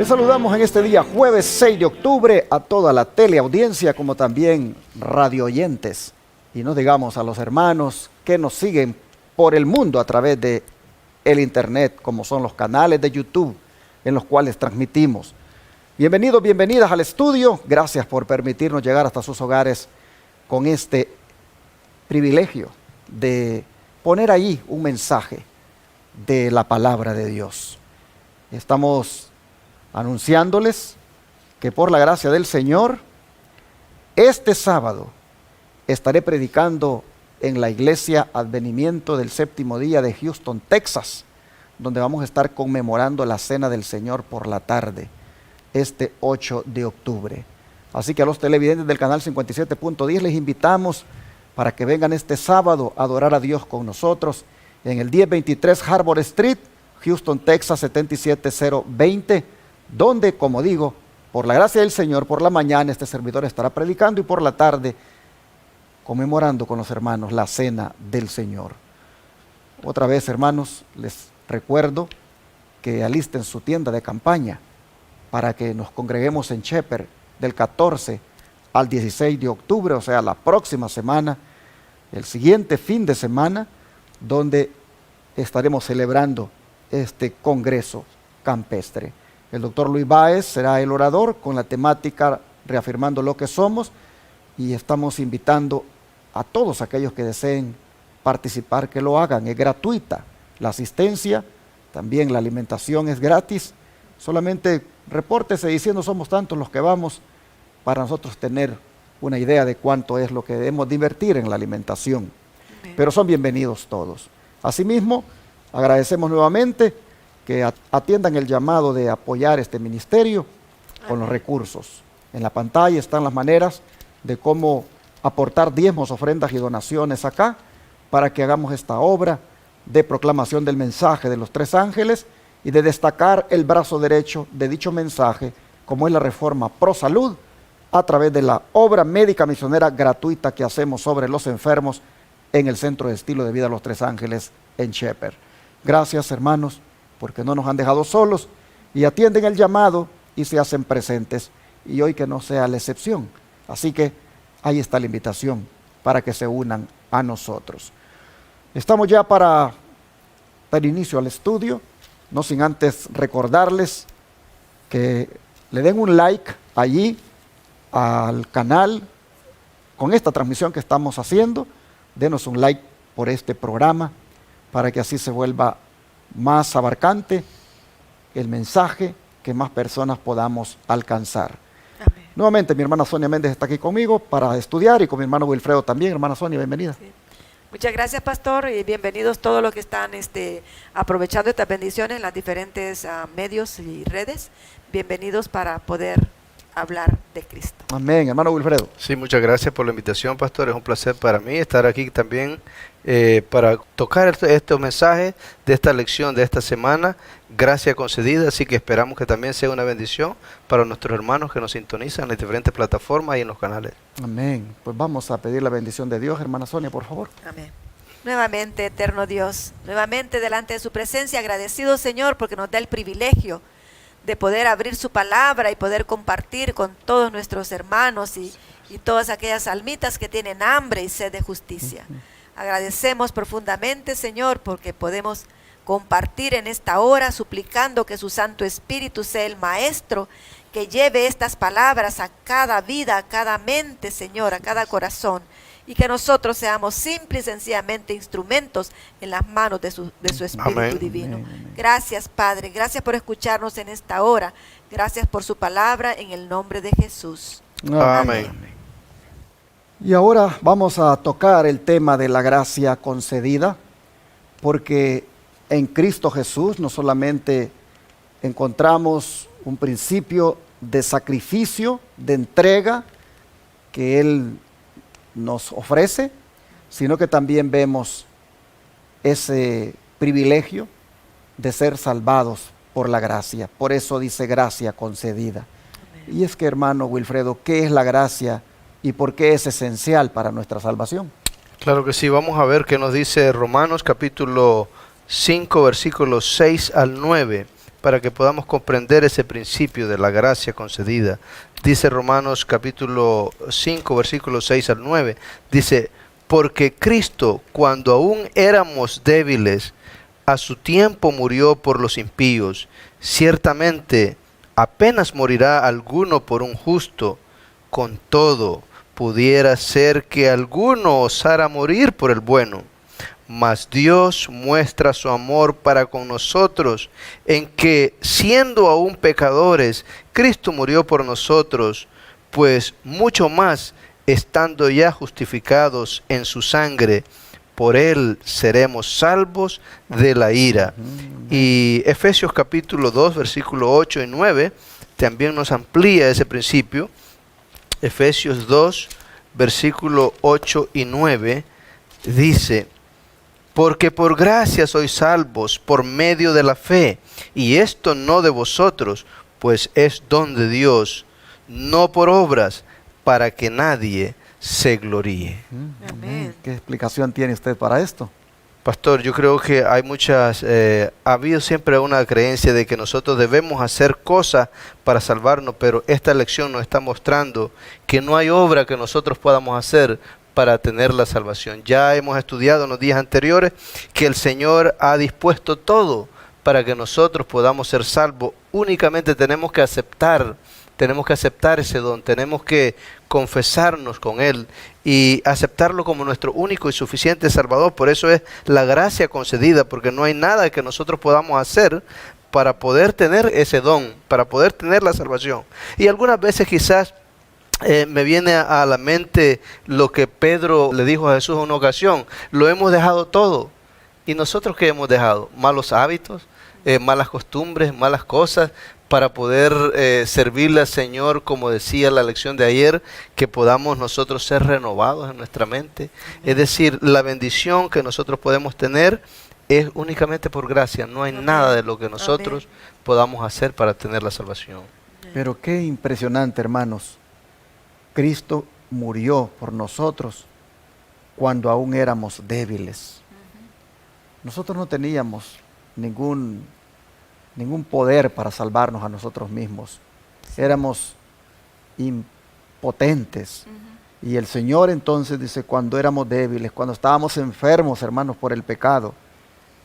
Les saludamos en este día, jueves 6 de octubre, a toda la teleaudiencia, como también radio oyentes. Y no digamos a los hermanos que nos siguen por el mundo a través de el internet, como son los canales de YouTube en los cuales transmitimos. Bienvenidos, bienvenidas al estudio. Gracias por permitirnos llegar hasta sus hogares con este privilegio de poner ahí un mensaje de la palabra de Dios. Estamos anunciándoles que por la gracia del Señor, este sábado estaré predicando en la iglesia Advenimiento del Séptimo Día de Houston, Texas, donde vamos a estar conmemorando la Cena del Señor por la tarde, este 8 de octubre. Así que a los televidentes del canal 57.10 les invitamos para que vengan este sábado a adorar a Dios con nosotros en el 1023 Harbor Street, Houston, Texas 77020, donde, como digo, por la gracia del Señor, por la mañana este servidor estará predicando y por la tarde conmemorando con los hermanos la Cena del Señor. Otra vez, hermanos, les recuerdo que alisten su tienda de campaña para que nos congreguemos en Shepherd del 14 al 16 de octubre, o sea, la próxima semana, el siguiente fin de semana, donde estaremos celebrando este congreso campestre. El doctor Luis Báez será el orador con la temática Reafirmando lo que somos, y estamos invitando a todos aquellos que deseen participar que lo hagan. Es gratuita la asistencia, también la alimentación es gratis. Solamente repórtese diciendo somos tantos los que vamos, para nosotros tener una idea de cuánto es lo que debemos de invertir en la alimentación. Pero son bienvenidos todos. Asimismo, agradecemos nuevamente que atiendan el llamado de apoyar este ministerio con los recursos. En la pantalla están las maneras de cómo aportar diezmos, ofrendas y donaciones acá para que hagamos esta obra de proclamación del mensaje de los tres ángeles y de destacar el brazo derecho de dicho mensaje, como es la Reforma Pro Salud, a través de la obra médica misionera gratuita que hacemos sobre los enfermos en el Centro de Estilo de Vida Los Tres Ángeles en Shepherd. Gracias, hermanos, porque no nos han dejado solos y atienden el llamado y se hacen presentes, y hoy que no sea la excepción. Así que ahí está la invitación para que se unan a nosotros. Estamos ya para dar inicio al estudio, no sin antes recordarles que le den un like allí al canal con esta transmisión que estamos haciendo. Denos un like por este programa para que así se vuelva más abarcante el mensaje, que más personas podamos alcanzar. Amén. Nuevamente mi hermana Sonia Méndez está aquí conmigo para estudiar, y con mi hermano Wilfredo también. Hermana Sonia, bienvenida. Sí. Muchas gracias, pastor, y bienvenidos todos los que están aprovechando estas bendiciones en las diferentes medios y redes. Bienvenidos para poder hablar de Cristo. Amén, hermano Wilfredo. Sí, muchas gracias por la invitación, pastor. Es un placer para mí estar aquí también para tocar estos mensajes de esta lección de esta semana, gracia concedida. Así que esperamos que también sea una bendición para nuestros hermanos que nos sintonizan en las diferentes plataformas y en los canales. Amén. Pues vamos a pedir la bendición de Dios, hermana Sonia, por favor. Amén. Nuevamente, eterno Dios, nuevamente delante de su presencia, agradecido, Señor, porque nos da el privilegio de poder abrir su palabra y poder compartir con todos nuestros hermanos y todas aquellas almitas que tienen hambre y sed de justicia. Agradecemos profundamente, Señor, porque podemos compartir en esta hora, suplicando que su Santo Espíritu sea el Maestro que lleve estas palabras a cada vida, a cada mente, Señor, a cada corazón, y que nosotros seamos simple y sencillamente instrumentos en las manos de su Espíritu Amén. Divino. Amén. Gracias, Padre, gracias por escucharnos en esta hora, gracias por su palabra, en el nombre de Jesús. Amén. Y ahora vamos a tocar el tema de la gracia concedida, porque en Cristo Jesús no solamente encontramos un principio de sacrificio, de entrega que Él nos ofrece, sino que también vemos ese privilegio de ser salvados por la gracia. Por eso dice gracia concedida. Amén. Y es que, hermano Wilfredo, ¿qué es la gracia y por qué es esencial para nuestra salvación? Claro que sí, vamos a ver qué nos dice Romanos capítulo 5, versículos 6 al 9. para que podamos comprender ese principio de la gracia concedida. Dice Romanos capítulo 5, versículos 6 al 9, dice, porque Cristo, cuando aún éramos débiles, a su tiempo murió por los impíos. Ciertamente, apenas morirá alguno por un justo, con todo, pudiera ser que alguno osara morir por el bueno. Mas Dios muestra su amor para con nosotros, en que, siendo aún pecadores, Cristo murió por nosotros, pues mucho más, estando ya justificados en su sangre, por él seremos salvos de la ira. Y Efesios capítulo 2, versículo 8 y 9, también nos amplía ese principio. Efesios 2, versículo 8 y 9, dice, porque por gracia sois salvos por medio de la fe, y esto no de vosotros, pues es don de Dios, no por obras, para que nadie se gloríe. Amén. ¿Qué explicación tiene usted para esto? Pastor, yo creo que hay muchas, ha habido siempre una creencia de que nosotros debemos hacer cosas para salvarnos, pero esta lección nos está mostrando que no hay obra que nosotros podamos hacer para tener la salvación. Ya hemos estudiado en los días anteriores que el Señor ha dispuesto todo para que nosotros podamos ser salvos. Únicamente tenemos que aceptar ese don, tenemos que confesarnos con Él y aceptarlo como nuestro único y suficiente Salvador. Por eso es la gracia concedida, porque no hay nada que nosotros podamos hacer para poder tener ese don, para poder tener la salvación. Y algunas veces quizás me viene a la mente lo que Pedro le dijo a Jesús en una ocasión, lo hemos dejado todo. ¿Y nosotros qué hemos dejado? Malos hábitos, malas costumbres, malas cosas, para poder servirle al Señor, como decía la lección de ayer, que podamos nosotros ser renovados en nuestra mente. Es decir, la bendición que nosotros podemos tener es únicamente por gracia. No hay nada de lo que nosotros podamos hacer para tener la salvación. Pero qué impresionante, hermanos. Cristo murió por nosotros cuando aún éramos débiles. Nosotros no teníamos ningún poder para salvarnos a nosotros mismos. Éramos impotentes. Y el Señor entonces dice, cuando éramos débiles, cuando estábamos enfermos, hermanos, por el pecado,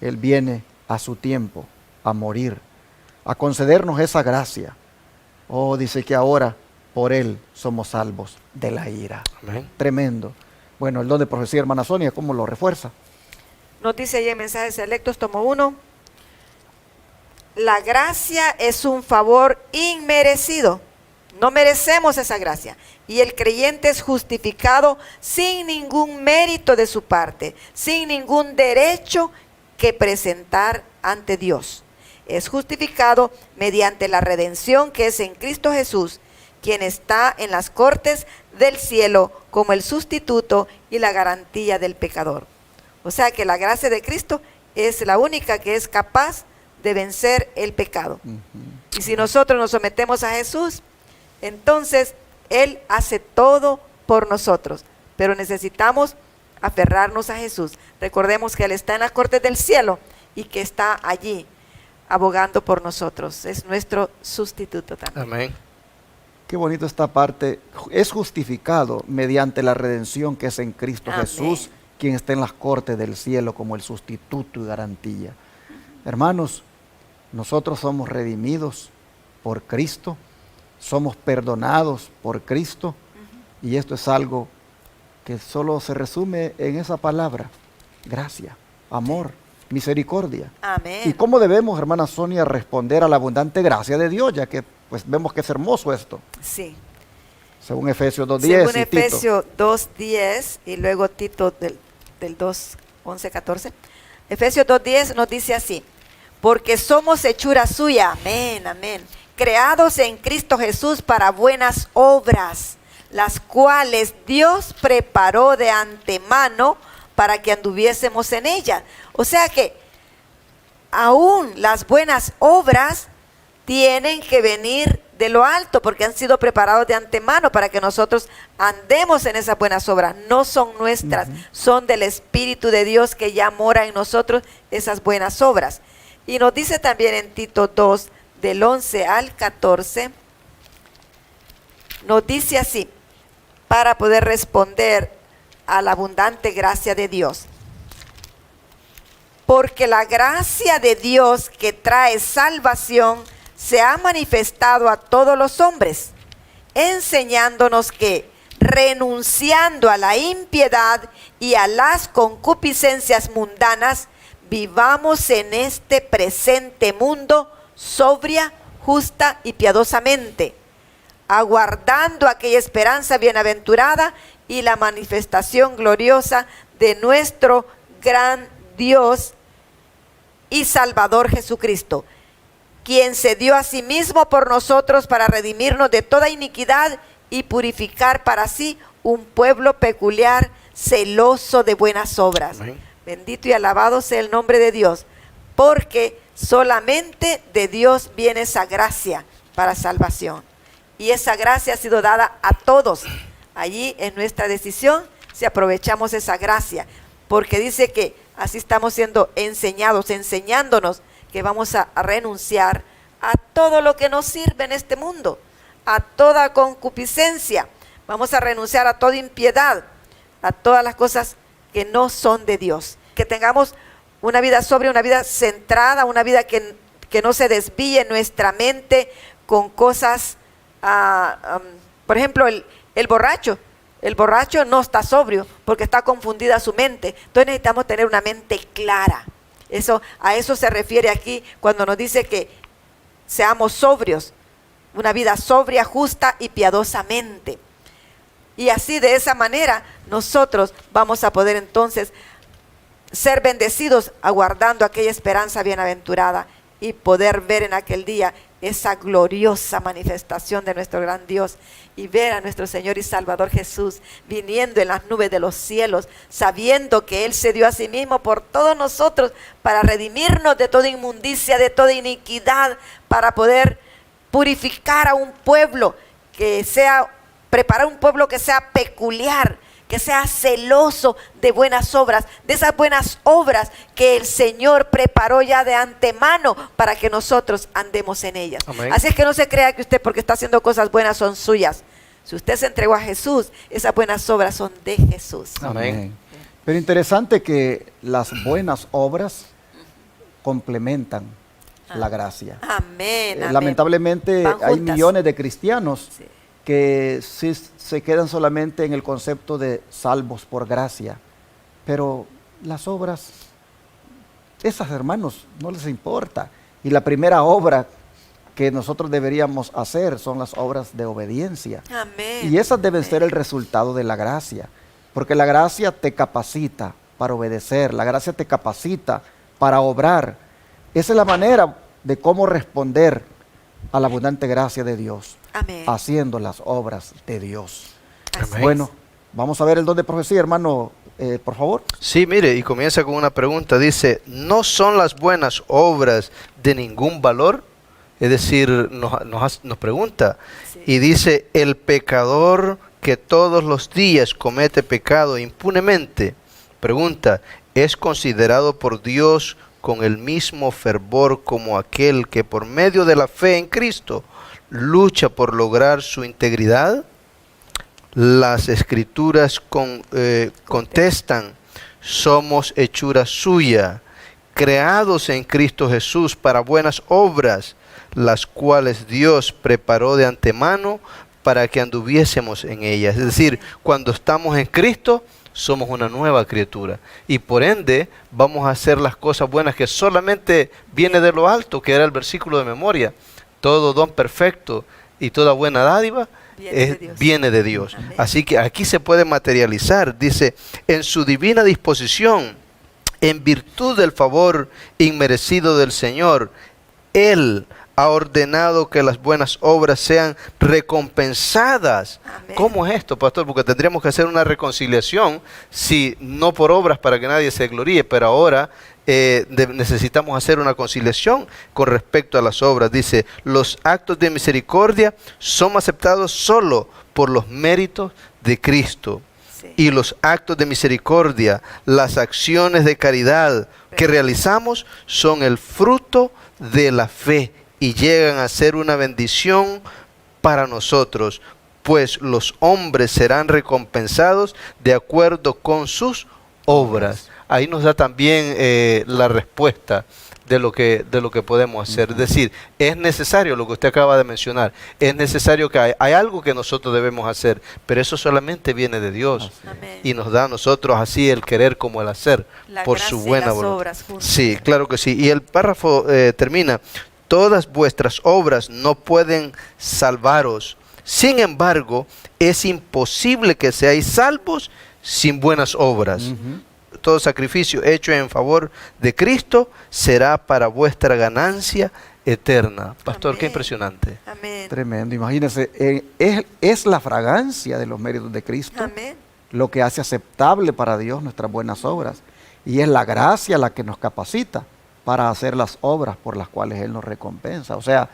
Él viene a su tiempo a morir, a concedernos esa gracia. Oh, dice que ahora por Él somos salvos de la ira. Amén. Tremendo. Bueno, el don de profecía, hermana Sonia, ¿cómo lo refuerza? Nos dice ahí en Mensajes Selectos, tomo 1. La gracia es un favor inmerecido. No merecemos esa gracia. Y el creyente es justificado sin ningún mérito de su parte, sin ningún derecho que presentar ante Dios. Es justificado mediante la redención que es en Cristo Jesús, quien está en las cortes del cielo como el sustituto y la garantía del pecador. O sea que la gracia de Cristo es la única que es capaz de vencer el pecado. Y si nosotros nos sometemos a Jesús, entonces Él hace todo por nosotros. Pero necesitamos aferrarnos a Jesús. Recordemos que Él está en las cortes del cielo y que está allí abogando por nosotros. Es nuestro sustituto también. Amén. Qué bonito esta parte. Es justificado mediante la redención que es en Cristo Amén. Jesús, quien está en las cortes del cielo como el sustituto y garantía. Hermanos, nosotros somos redimidos por Cristo, somos perdonados por Cristo, y esto es algo que solo se resume en esa palabra: gracia, amor, misericordia. Amén. ¿Y cómo debemos, hermana Sonia, responder a la abundante gracia de Dios? Ya que pues vemos que es hermoso esto. Sí. Según Efesios 2:10 Según y Tito. Efesios 2:10 y luego Tito del 2:11-14. Efesios 2:10 nos dice así: porque somos hechura suya, amén, amén, creados en Cristo Jesús para buenas obras, las cuales Dios preparó de antemano para que anduviésemos en ellas. O sea que aún las buenas obras tienen que venir de lo alto, porque han sido preparados de antemano para que nosotros andemos en esas buenas obras. No son nuestras, son del Espíritu de Dios que ya mora en nosotros esas buenas obras. Y nos dice también en Tito 2, del 11 al 14, nos dice así, para poder responder a la abundante gracia de Dios. Porque la gracia de Dios que trae salvación se ha manifestado a todos los hombres, enseñándonos que, renunciando a la impiedad y a las concupiscencias mundanas, vivamos en este presente mundo sobria, justa y piadosamente, aguardando aquella esperanza bienaventurada y la manifestación gloriosa de nuestro gran Dios y Salvador Jesucristo, quien se dio a sí mismo por nosotros para redimirnos de toda iniquidad y purificar para sí un pueblo peculiar, celoso de buenas obras. Amén. Bendito y alabado sea el nombre de Dios, porque solamente de Dios viene esa gracia para salvación. Y esa gracia ha sido dada a todos. Allí en nuestra decisión, si aprovechamos esa gracia, porque dice que así estamos siendo enseñados, enseñándonos que vamos a renunciar a todo lo que nos sirve en este mundo, a toda concupiscencia. Vamos a renunciar a toda impiedad, a todas las cosas que no son de Dios. Que tengamos una vida sobria, una vida centrada, una vida que no se desvíe nuestra mente con cosas, por ejemplo, el borracho. El borracho no está sobrio porque está confundida su mente. Entonces necesitamos tener una mente clara. A eso se refiere aquí cuando nos dice que seamos sobrios. Una vida sobria, justa y piadosamente. Y así, de esa manera, nosotros vamos a poder entonces ser bendecidos aguardando aquella esperanza bienaventurada y poder ver en aquel día esa gloriosa manifestación de nuestro gran Dios y ver a nuestro Señor y Salvador Jesús viniendo en las nubes de los cielos, sabiendo que Él se dio a sí mismo por todos nosotros para redimirnos de toda inmundicia, de toda iniquidad, para poder purificar a un pueblo que sea, preparar un pueblo que sea peculiar, que sea celoso de buenas obras, de esas buenas obras que el Señor preparó ya de antemano para que nosotros andemos en ellas. Amén. Así es que no se crea que usted, porque está haciendo cosas buenas, son suyas. Si usted se entregó a Jesús, esas buenas obras son de Jesús. Amén. Pero interesante que las buenas obras complementan la gracia. Amén. Lamentablemente hay millones de cristianos que sí se quedan solamente en el concepto de salvos por gracia, pero las obras, esas, hermanos, no les importa. Y la primera obra que nosotros deberíamos hacer son las obras de obediencia. Amén. Y esas deben ser el resultado de la gracia, porque la gracia te capacita para obedecer, la gracia te capacita para obrar. Esa es la manera de cómo responder a la abundante gracia de Dios. Amén. Haciendo las obras de Dios. Amén. Bueno, vamos a ver el don de profecía, hermano, por favor. Sí, mire, y comienza con una pregunta. Dice, ¿no son las buenas obras de ningún valor? Es decir, nos pregunta. Sí. Y dice, el pecador que todos los días comete pecado impunemente, pregunta, ¿es considerado por Dios con el mismo fervor como aquel que por medio de la fe en Cristo lucha por lograr su integridad? Las escrituras contestan, somos hechura suya, creados en Cristo Jesús para buenas obras, las cuales Dios preparó de antemano para que anduviésemos en ellas. Es decir, cuando estamos en Cristo, somos una nueva criatura y por ende vamos a hacer las cosas buenas que solamente viene de lo alto, que era el versículo de memoria. Todo don perfecto y toda buena dádiva viene de Dios. Amén. Así que aquí se puede materializar, dice, en su divina disposición, en virtud del favor inmerecido del Señor, Él ha ordenado que las buenas obras sean recompensadas. Amén. ¿Cómo es esto, pastor? Porque tendríamos que hacer una reconciliación, si no por obras para que nadie se gloríe, pero ahora necesitamos hacer una conciliación con respecto a las obras. Dice, los actos de misericordia son aceptados solo por los méritos de Cristo. Sí. Sí. y los actos de misericordia, las acciones de caridad que realizamos son el fruto de la fe y llegan a ser una bendición para nosotros, pues los hombres serán recompensados de acuerdo con sus obras. Ahí nos da también la respuesta de lo que podemos hacer. Es decir, es necesario lo que usted acaba de mencionar, es necesario que hay algo que nosotros debemos hacer, pero eso solamente viene de Dios. Amén. Y nos da a nosotros así el querer como el hacer, La por gracia su y buena las voluntad. obras juntas. Sí, claro que sí. Y el párrafo termina: todas vuestras obras no pueden salvaros. Sin embargo, es imposible que seáis salvos sin buenas obras. Todo sacrificio hecho en favor de Cristo será para vuestra ganancia eterna. Pastor, qué Amén. impresionante. Amén. Tremendo. Imagínense, es la fragancia de los méritos de Cristo Amén. lo que hace aceptable para Dios nuestras buenas obras. Y es la gracia la que nos capacita para hacer las obras por las cuales Él nos recompensa. O sea,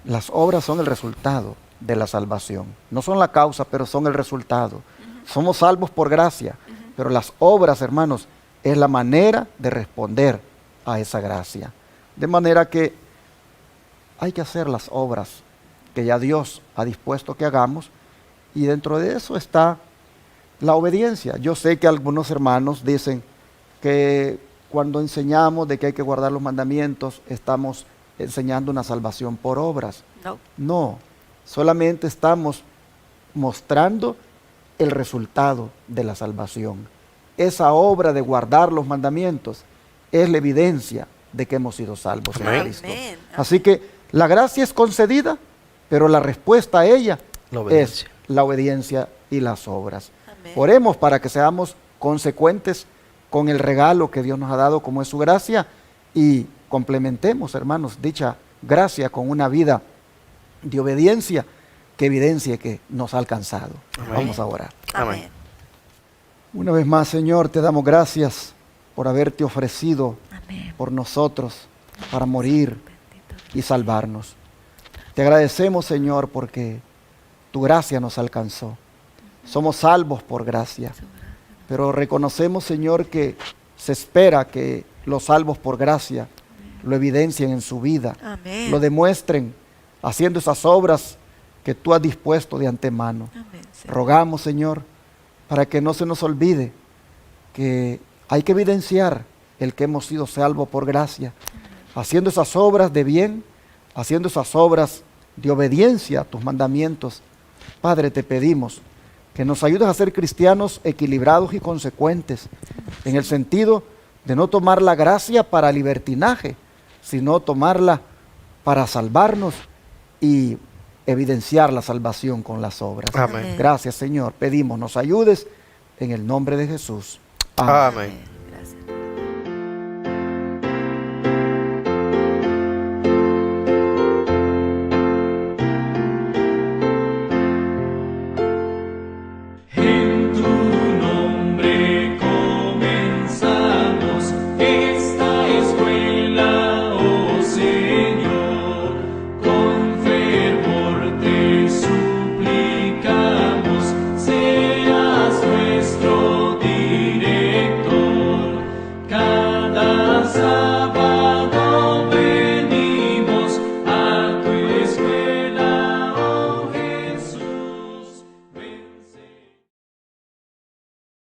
las obras son el resultado de la salvación. No son la causa, pero son el resultado. Somos salvos por gracia, pero las obras, hermanos, es la manera de responder a esa gracia. De manera que hay que hacer las obras que ya Dios ha dispuesto que hagamos, y dentro de eso está la obediencia. Yo sé que algunos hermanos dicen que cuando enseñamos de que hay que guardar los mandamientos, estamos enseñando una salvación por obras. No. No, solamente estamos mostrando el resultado de la salvación. Esa obra de guardar los mandamientos es la evidencia de que hemos sido salvos en Amén. Cristo. Amén. Así que la gracia es concedida, pero la respuesta a ella La obediencia. es la obediencia y las obras. Amén. Oremos para que seamos consecuentes con el regalo que Dios nos ha dado como es su gracia, y complementemos, hermanos, dicha gracia con una vida de obediencia que evidencie que nos ha alcanzado. Amén. Vamos a orar. Amén. Una vez más, Señor, te damos gracias por haberte ofrecido Amén. por nosotros para morir y salvarnos. Te agradecemos, Señor, porque tu gracia nos alcanzó. Somos salvos por gracia, pero reconocemos, Señor, que se espera que los salvos por gracia lo evidencien en su vida, Amén. lo demuestren haciendo esas obras que tú has dispuesto de antemano. Amén, Señor. Rogamos, Señor, para que no se nos olvide que hay que evidenciar el que hemos sido salvos por gracia, haciendo esas obras de bien, haciendo esas obras de obediencia a tus mandamientos. Padre, te pedimos que nos ayudes a ser cristianos equilibrados y consecuentes, en el sentido de no tomar la gracia para libertinaje, sino tomarla para salvarnos y evidenciar la salvación con las obras. Amén. Gracias, Señor. Pedimos, nos ayudes en el nombre de Jesús. Amén.